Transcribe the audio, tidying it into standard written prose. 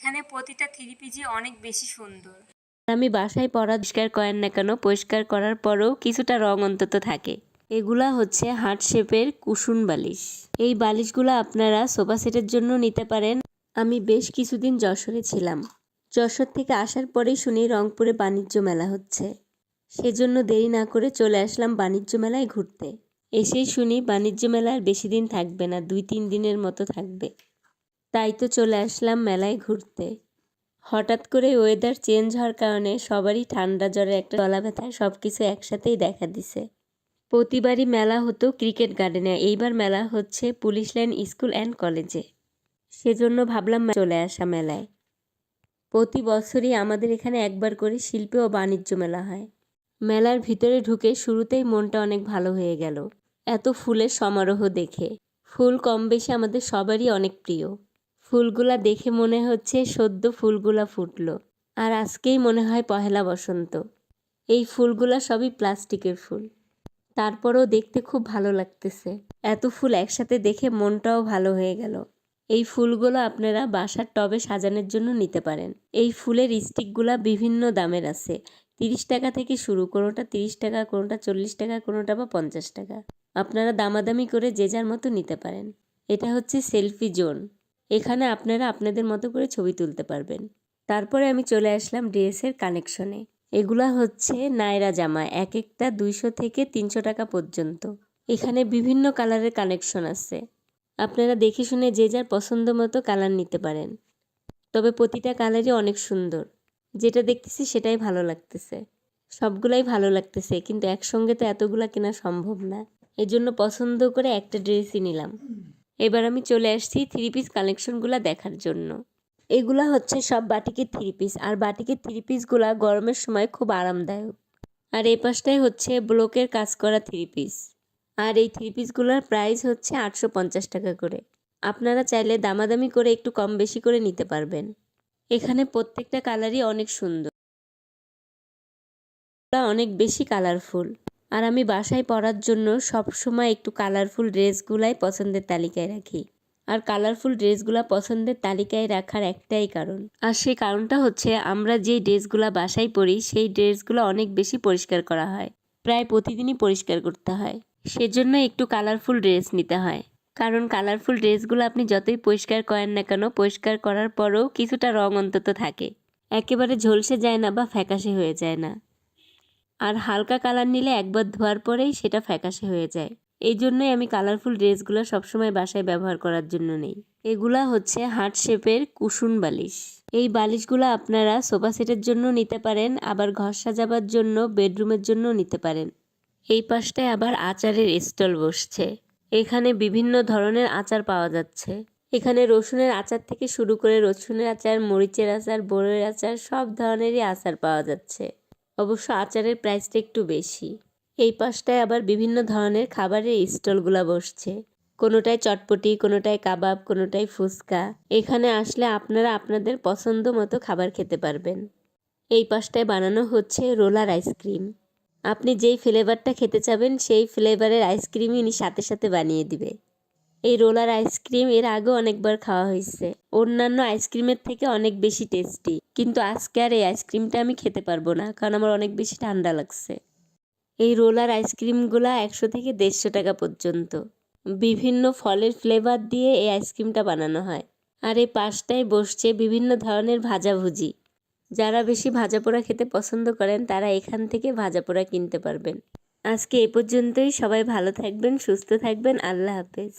এখানে প্রতিটা থ্রি পিসই অনেক বেশি সুন্দর। আমি বাসায় পরিষ্কার করেন না কেন, পরিষ্কার করার পরেও কিছুটা রং অন্তত থাকে। এগুলা হচ্ছে হার্ট শেপের কুশন বালিশ। এই বালিশগুলো আপনারা সোফা সেটের জন্য নিতে পারেন। আমি বেশ কিছুদিন যশোরে ছিলাম। যশোর থেকে আসার পরেই শুনি রংপুরে বাণিজ্য মেলা হচ্ছে। সেজন্য দেরি না করে চলে আসলাম বাণিজ্য মেলায় ঘুরতে। এসেই শুনি বাণিজ্য মেলা আর বেশি দিন থাকবে না, 2-3 দিনের মতো থাকবে। তাই তো চলে আসলাম মেলায় ঘুরতে। হঠাৎ করে ওয়েদার চেঞ্জ হওয়ার কারণে সবারই ঠান্ডা জ্বরের একটা গলা ব্যথা সব কিছু একসাথেই দেখা দিছে। প্রতিবারই মেলা হতো ক্রিকেট গার্ডেনে, এইবার মেলা হচ্ছে পুলিশ লাইন স্কুল অ্যান্ড কলেজে। সেজন্য ভাবলাম চলে আসা মেলায়। প্রতি বছরই আমাদের এখানে একবার করে শিল্প ও বাণিজ্য মেলা হয়। মেলার ভিতরে ঢুকে শুরুতেই মনটা অনেক ভালো হয়ে গেল এত ফুলের সমারোহ দেখে। ফুল কম বেশি আমাদের সবারই অনেক প্রিয়। ফুলগুলা দেখে মনে হচ্ছে সদ্য ফুলগুলা ফুটলো, আর আজকেই মনে হয় পহেলা বসন্ত। এই ফুলগুলা সবই প্লাস্টিকের ফুল, তারপরেও দেখতে খুব ভালো লাগতেছে। এত ফুল একসাথে দেখে মনটাও ভালো হয়ে গেল। এই ফুলগুলো আপনারা বাসার টবে সাজানোর জন্য নিতে পারেন। এই ফুলের স্টিকগুলা বিভিন্ন দামের আছে, 30 টাকা থেকে শুরু, কোনোটা 30 টাকা, কোনোটা 40 টাকা, কোনোটা বা 50 টাকা। আপনারা দামাদামি করে যে যার মতো নিতে পারেন। এটা হচ্ছে সেলফি জোন, এখানে আপনারা আপনাদের মতো করে ছবি তুলতে পারবেন। তারপরে আমি চলে আসলাম ড্রেসের কালেকশনে। এগুলা হচ্ছে নায়রা জামা, এক একটা 200 থেকে 300 টাকা পর্যন্ত। এখানে বিভিন্ন কালারের কালেকশন আছে, আপনারা দেখে শুনে যে যার পছন্দ মতো কালার নিতে পারেন। তবে প্রতিটা কালারই অনেক সুন্দর, যেটা দেখতেছি সেটাই ভালো লাগতেছে। সবগুলাই ভালো লাগতেছে, কিন্তু একসঙ্গে তো এতগুলা কেনা সম্ভব না, এজন্য পছন্দ করে একটা ড্রেসই নিলাম। এবার আমি চলে আসছি থ্রি পিস কালেকশনগুলো দেখার জন্য। এগুলা হচ্ছে সব বাটিকের থ্রি পিস, আর বাটিকের থ্রি পিসগুলা গরমের সময় খুব আরামদায়ক। আর এই পাশটাই হচ্ছে ব্লকের কাজ করা থ্রি পিস, আর এই থ্রি পিসগুলোর প্রাইস হচ্ছে 850 টাকা করে। আপনারা চাইলে দামাদামি করে একটু কম বেশি করে নিতে পারবেন। এখানে প্রত্যেকটা কালারই অনেক সুন্দর, অনেক বেশি কালারফুল। আর আমি বাসায় পরার জন্য সব সময় একটু কালারফুল ড্রেসগুলাই পছন্দের তালিকায় রাখি। আর কালারফুল ড্রেসগুলা পছন্দের তালিকায় রাখার একটাই কারণ, আর সেই কারণটা হচ্ছে আমরা যেই ড্রেসগুলা বাসায় পরি সেই ড্রেসগুলো অনেক বেশি পরিষ্কার করা হয়, প্রায় প্রতিদিনই পরিষ্কার করতে হয়। সেজন্য একটু কালারফুল ড্রেস নিতে হয়, কারণ কালারফুল ড্রেসগুলো আপনি যতই পরিষ্কার করেন না কেন, পরিষ্কার করার পরেও কিছুটা রং অন্তত থাকে, একেবারে ঝলসে যায় না বা ফ্যাকাশে হয়ে যায় না। আর হালকা কালার নিলে একবার ধোয়ার পরেই সেটা ফ্যাকাশে হয়ে যায়। এই জন্যই আমি কালারফুল ড্রেসগুলো সবসময় বাসায় ব্যবহার করার জন্য নেই। এগুলা হচ্ছে হার্ট শেপের কুশন বালিশ। এই বালিশগুলো আপনারা সোফা সেটের জন্য নিতে পারেন, আবার ঘর সাজাবার জন্য, বেডরুমের জন্য নিতে পারেন। এই পাশটায় আবার আচারের স্টল বসছে, এখানে বিভিন্ন ধরনের আচার পাওয়া যাচ্ছে। এখানে রসুনের আচার থেকে শুরু করে রসুনের আচার, মরিচের আচার, বড়ের আচার, সব ধরনেরই আচার পাওয়া যাচ্ছে। অবশ্য আচারের প্রাইসটা একটু বেশি। এই পাশটায় আবার বিভিন্ন ধরনের খাবারের স্টলগুলা বসছে, কোনোটায় চটপটি, কোনোটায় কাবাব, কোনোটায় ফুচকা। এখানে আসলে আপনারা আপনাদের পছন্দ মতো খাবার খেতে পারবেন। এই পাশটায় বানানো হচ্ছে রোলার আইসক্রিম। আপনি যেই ফ্লেভারটা খেতে চাবেন সেই ফ্লেভারের আইসক্রিমই ইনি সাথে সাথে বানিয়ে দিবে। এই রোলার আইসক্রিম এর আগেও অনেকবার খাওয়া হয়েছে, অন্যান্য আইসক্রিমের থেকে অনেক বেশি টেস্টি, কিন্তু আজকে আর এই আইসক্রিমটা আমি খেতে পারবো না, কারণ আমার অনেক বেশি ঠান্ডা লাগছে। এই রোলার আইসক্রিমগুলা 100 থেকে 150 টাকা পর্যন্ত। বিভিন্ন ফলের ফ্লেভার দিয়ে এই আইসক্রিমটা বানানো হয়। আর এই পাশটায় বসছে বিভিন্ন ধরনের ভাজাভুজি। যারা বেশি ভাজাপোড়া খেতে পছন্দ করেন তারা এখান থেকে ভাজাপোড়া কিনতে পারবেন। আজকে এ পর্যন্তই। সবাই ভালো থাকবেন, সুস্থ থাকবেন। আল্লাহ হাফেজ।